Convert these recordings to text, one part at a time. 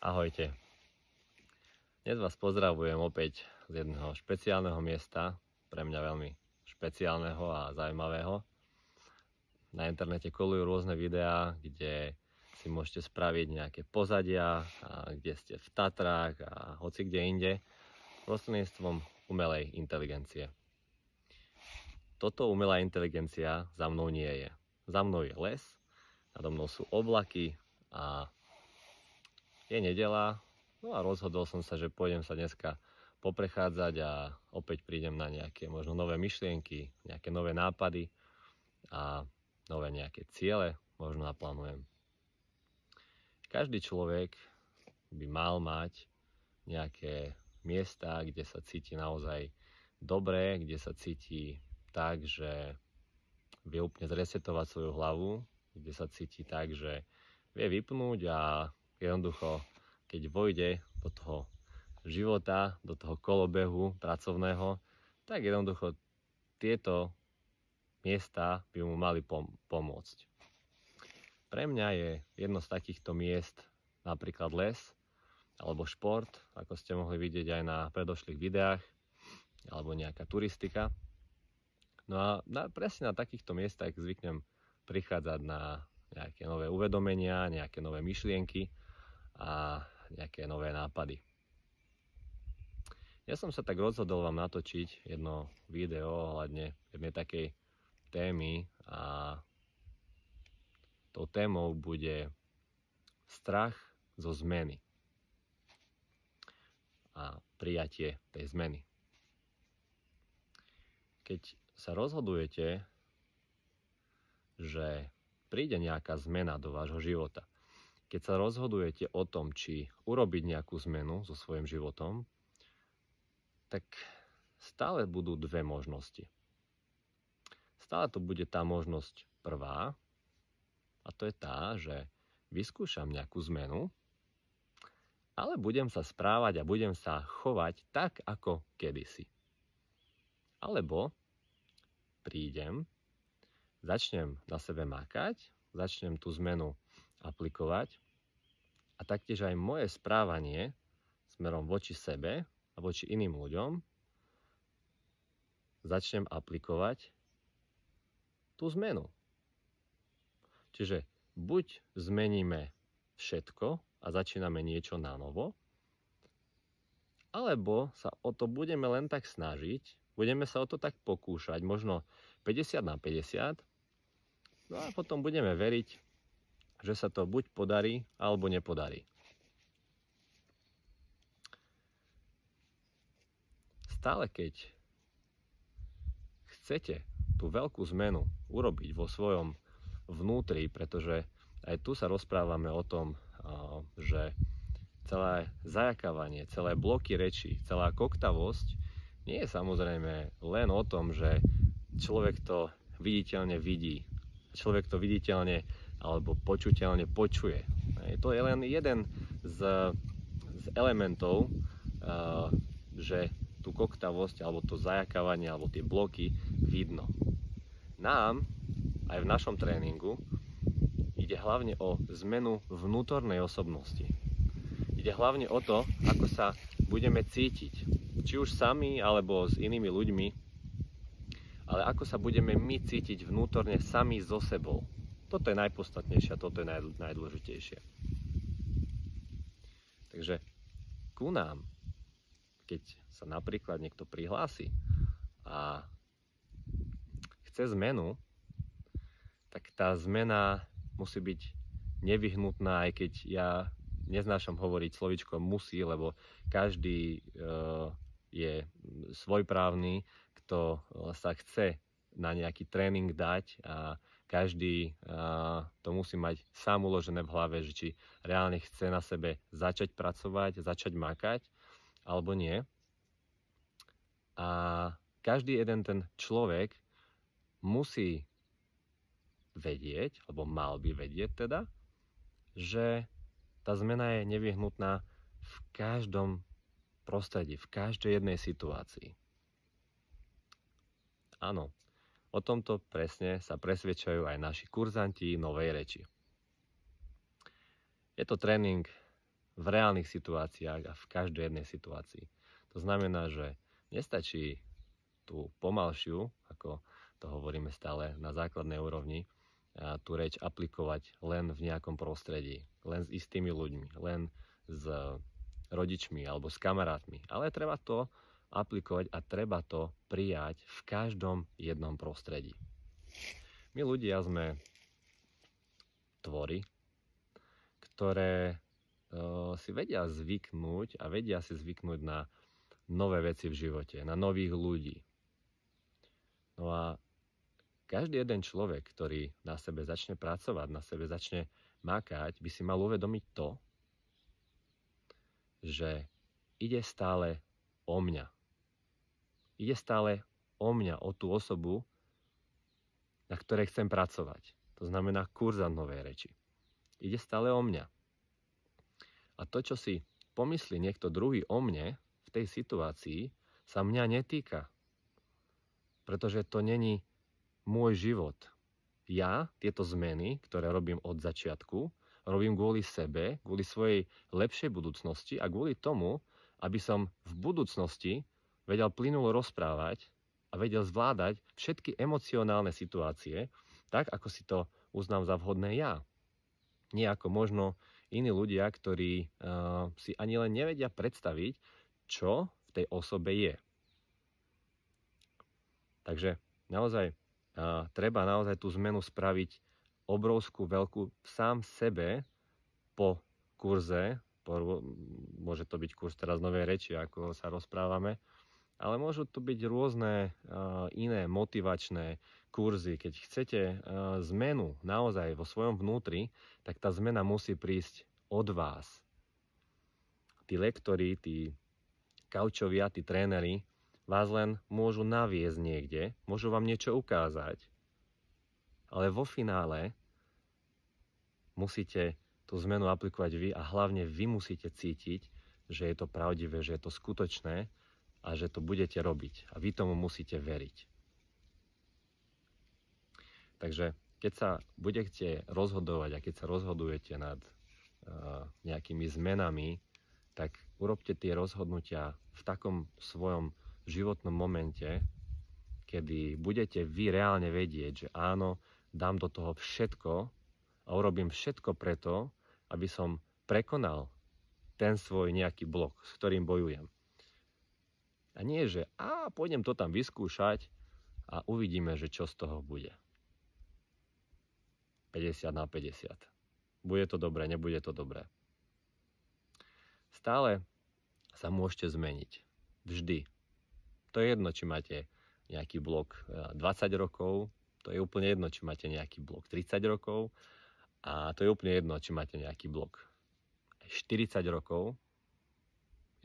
Ahojte. Dnes vás pozdravujem opäť z jedného špeciálneho miesta, pre mňa veľmi špeciálneho a zaujímavého. Na internete kolujú rôzne videá, kde si môžete spraviť nejaké pozadia, kde ste v Tatrách a hoci kde inde, prostredníctvom umelej inteligencie. Toto umelá inteligencia za mnou nie je. Za mnou je les, nado mnou sú oblaky a je nedeľa, no a rozhodol som sa, že pôjdem sa dneska poprechádzať a opäť prídem na nejaké možno nové myšlienky, nejaké nové nápady a nové nejaké ciele možno naplánujem. Každý človek by mal mať nejaké miesta, kde sa cíti naozaj dobre, kde sa cíti tak, že vie úplne zresetovať svoju hlavu, kde sa cíti tak, že vie vypnúť a jednoducho, keď vojde do toho života, do toho kolobehu pracovného, tak jednoducho tieto miesta by mu mali pomôcť. Pre mňa je jedno z takýchto miest napríklad les alebo šport, ako ste mohli vidieť aj na predošlých videách, alebo nejaká turistika. No a presne na takýchto miestach zvyknem prichádzať na nejaké nové uvedomenia, nejaké nové myšlienky a nejaké nové nápady. Ja som sa tak rozhodol vám natočiť jedno video ohľadne jednej takej témy a tou témou bude strach zo zmeny a prijatie tej zmeny. Keď sa rozhodujete, že príde nejaká zmena do vášho života, keď sa rozhodujete o tom, či urobiť nejakú zmenu so svojím životom, tak stále budú dve možnosti. Stále to bude tá možnosť prvá, a to je tá, že vyskúšam nejakú zmenu, ale budem sa správať a budem sa chovať tak, ako kedysi. Alebo prídem, začnem na sebe makať, začnem tú zmenu aplikovať a taktiež aj moje správanie smerom voči sebe a voči iným ľuďom začnem aplikovať tú zmenu. Čiže buď zmeníme všetko a začíname niečo na novo, alebo sa o to budeme len tak snažiť, budeme sa o to tak pokúšať, možno 50/50, no a potom budeme veriť, že sa to buď podarí, alebo nepodarí. Stále keď chcete tú veľkú zmenu urobiť vo svojom vnútri, pretože aj tu sa rozprávame o tom, že celé zajakávanie, celé bloky rečí, celá koktavosť nie je samozrejme len o tom, že človek to viditeľne vidí, človek to viditeľne alebo počuteľne počuje. To je len jeden z elementov, že tú koktavosť alebo to zajakávanie alebo tie bloky vidno. Nám aj v našom tréningu ide hlavne o zmenu vnútornej osobnosti. Ide hlavne o to, ako sa budeme cítiť, či už sami alebo s inými ľuďmi, ale ako sa budeme my cítiť vnútorne sami so sebou. Toto je najpodstatnejšie a toto je najdôležitejšie. Takže ku nám, keď sa napríklad niekto prihlási a chce zmenu, tak tá zmena musí byť nevyhnutná, aj keď ja neznášam hovoriť slovíčko musí, lebo každý je svojprávny, kto sa chce na nejaký tréning dať a každý to musí mať sám uložené v hlave, že či reálne chce na sebe začať pracovať, začať makať, alebo nie. A každý jeden ten človek musí vedieť, alebo mal by vedieť teda, že tá zmena je nevyhnutná v každom prostredí, v každej jednej situácii. Áno, o tomto presne sa presvedčajú aj naši kurzanti novej reči. Je to tréning v reálnych situáciách a v každej jednej situácii. To znamená, že nestačí tú pomalšiu, ako to hovoríme stále na základnej úrovni, tú reč aplikovať len v nejakom prostredí, len s istými ľuďmi, len s rodičmi alebo s kamarátmi. Ale treba to aplikovať a treba to prijať v každom jednom prostredí. My ľudia sme tvory, ktoré si vedia zvyknúť a vedia si zvyknúť na nové veci v živote, na nových ľudí. No a každý jeden človek, ktorý na sebe začne pracovať, na sebe začne makať, by si mal uvedomiť to, že ide stále o mňa. Ide stále o mňa, o tú osobu, na ktorej chcem pracovať. To znamená kurzant novej reči. Ide stále o mňa. A to, čo si pomyslí niekto druhý o mne v tej situácii, sa mňa netýka. Pretože to není môj život. Ja tieto zmeny, ktoré robím od začiatku, robím kvôli sebe, kvôli svojej lepšej budúcnosti a kvôli tomu, aby som v budúcnosti vedel plynulo rozprávať a vedel zvládať všetky emocionálne situácie, tak ako si to uznám za vhodné ja. Nie ako možno iní ľudia, ktorí si ani len nevedia predstaviť, čo v tej osobe je. Takže naozaj treba naozaj tú zmenu spraviť obrovskú, veľkú v sám sebe po kurze. Môže to byť kurz teraz novej reči, ako sa rozprávame, ale môžu to byť rôzne iné motivačné kurzy. Keď chcete zmenu naozaj vo svojom vnútri, tak tá zmena musí prísť od vás. Tí lektori, tí kaučovia, tí tréneri vás len môžu naviesť niekde, môžu vám niečo ukázať, ale vo finále musíte tú zmenu aplikovať vy a hlavne vy musíte cítiť, že je to pravdivé, že je to skutočné a že to budete robiť. A vy tomu musíte veriť. Takže keď sa budete rozhodovať a keď sa rozhodujete nad nejakými zmenami, tak urobte tie rozhodnutia v takom svojom životnom momente, kedy budete vy reálne vedieť, že áno, dám do toho všetko a urobím všetko preto, aby som prekonal ten svoj nejaký blok, s ktorým bojujem. A nie, že pôjdem to tam vyskúšať a uvidíme, že čo z toho bude. 50/50. Bude to dobré, nebude to dobré. Stále sa môžete zmeniť. Vždy. To je jedno, či máte nejaký blok 20 rokov, to je úplne jedno, či máte nejaký blok 30 rokov a to je úplne jedno, či máte nejaký blok 40 rokov.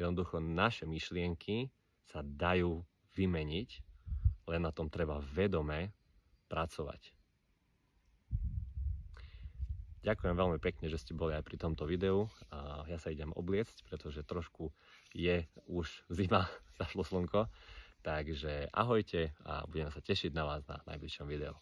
Jednoducho naše myšlienky sa dajú vymeniť, len na tom treba vedome pracovať. Ďakujem veľmi pekne, že ste boli aj pri tomto videu. Ja sa idem obliecť, pretože trošku je už zima, zašlo slnko. Takže ahojte a budem sa tešiť na vás na najbližšom videu.